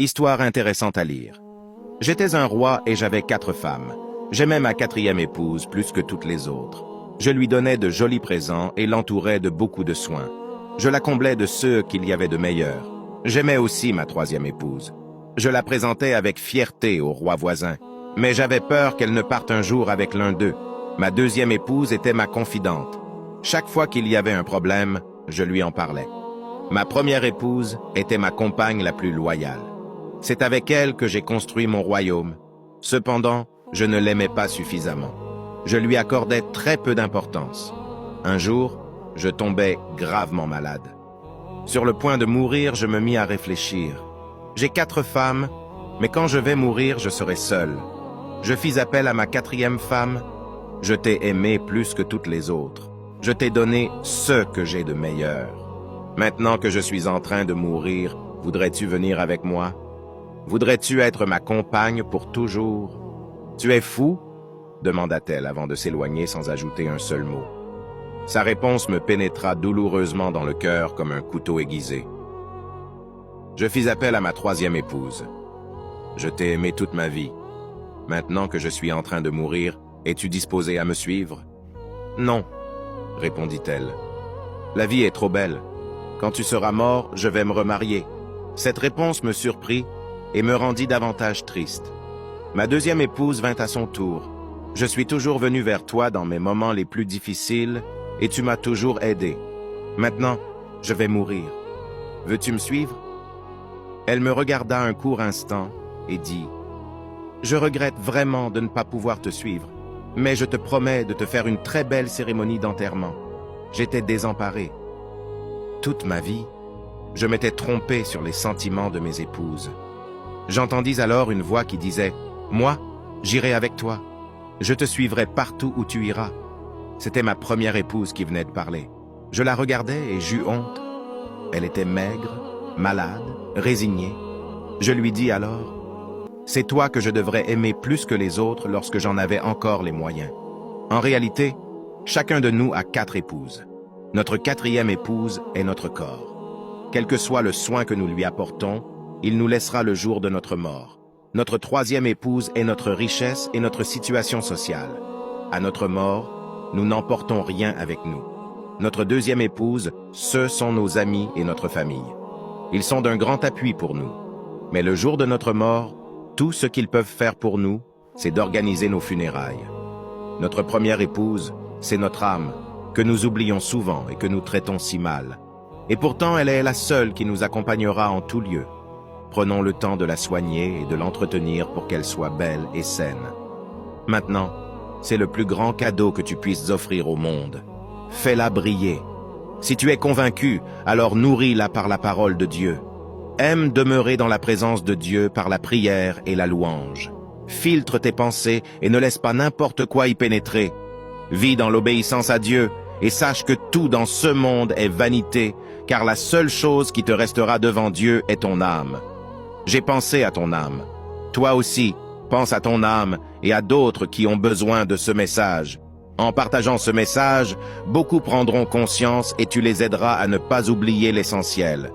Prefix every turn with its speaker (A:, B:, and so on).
A: Histoire intéressante à lire. J'étais un roi et j'avais 4 femmes. J'aimais ma 4e épouse plus que toutes les autres. Je lui donnais de jolis présents et l'entourais de beaucoup de soins. Je la comblais de ceux qu'il y avait de meilleurs. J'aimais aussi ma 3e épouse. Je la présentais avec fierté au roi voisin. Mais j'avais peur qu'elle ne parte un jour avec l'un d'eux. Ma 2e épouse était ma confidente. Chaque fois qu'il y avait un problème, je lui en parlais. Ma 1re épouse était ma compagne la plus loyale. C'est avec elle que j'ai construit mon royaume. Cependant, je ne l'aimais pas suffisamment. Je lui accordais très peu d'importance. Un jour, je tombais gravement malade. Sur le point de mourir, je me mis à réfléchir. J'ai 4 femmes, mais quand je vais mourir, je serai seul. Je fis appel à ma 4e femme. Je t'ai aimé plus que toutes les autres. Je t'ai donné ce que j'ai de meilleur. Maintenant que je suis en train de mourir, voudrais-tu venir avec moi? Voudrais-tu être ma compagne pour toujours? Tu es fou? Demanda-t-elle avant de s'éloigner sans ajouter un seul mot. Sa réponse me pénétra douloureusement dans le cœur comme un couteau aiguisé. Je fis appel à ma 3e épouse. Je t'ai aimé toute ma vie. Maintenant que je suis en train de mourir, es-tu disposé à me suivre? Non, répondit-elle. La vie est trop belle. Quand tu seras mort, je vais me remarier. Cette réponse me surprit et me rendit davantage triste. Ma 2e épouse vint à son tour. Je suis toujours venu vers toi dans mes moments les plus difficiles et tu m'as toujours aidé. Maintenant, je vais mourir. Veux-tu me suivre? Elle me regarda un court instant et dit « Je regrette vraiment de ne pas pouvoir te suivre, mais je te promets de te faire une très belle cérémonie d'enterrement. » J'étais désemparé. Toute ma vie, je m'étais trompé sur les sentiments de mes épouses. J'entendis alors une voix qui disait « Moi, j'irai avec toi. Je te suivrai partout où tu iras. » C'était ma 1re épouse qui venait de parler. Je la regardais et j'eus honte. Elle était maigre, malade, résignée. Je lui dis alors « C'est toi que je devrais aimer plus que les autres lorsque j'en avais encore les moyens. » En réalité, chacun de nous a 4 épouses. Notre 4e épouse est notre corps. Quel que soit le soin que nous lui apportons, il nous laissera le jour de notre mort. Notre 3e épouse est notre richesse et notre situation sociale. À notre mort, nous n'emportons rien avec nous. Notre 2e épouse, ce sont nos amis et notre famille. Ils sont d'un grand appui pour nous. Mais le jour de notre mort, tout ce qu'ils peuvent faire pour nous, c'est d'organiser nos funérailles. Notre 1re épouse, c'est notre âme, que nous oublions souvent et que nous traitons si mal. Et pourtant, elle est la seule qui nous accompagnera en tout lieu. Prenons le temps de la soigner et de l'entretenir pour qu'elle soit belle et saine. Maintenant, c'est le plus grand cadeau que tu puisses offrir au monde. Fais-la briller. Si tu es convaincu, alors nourris-la par la parole de Dieu. Aime demeurer dans la présence de Dieu par la prière et la louange. Filtre tes pensées et ne laisse pas n'importe quoi y pénétrer. Vis dans l'obéissance à Dieu et sache que tout dans ce monde est vanité, car la seule chose qui te restera devant Dieu est ton âme. J'ai pensé à ton âme. Toi aussi, pense à ton âme et à d'autres qui ont besoin de ce message. En partageant ce message, beaucoup prendront conscience et tu les aideras à ne pas oublier l'essentiel.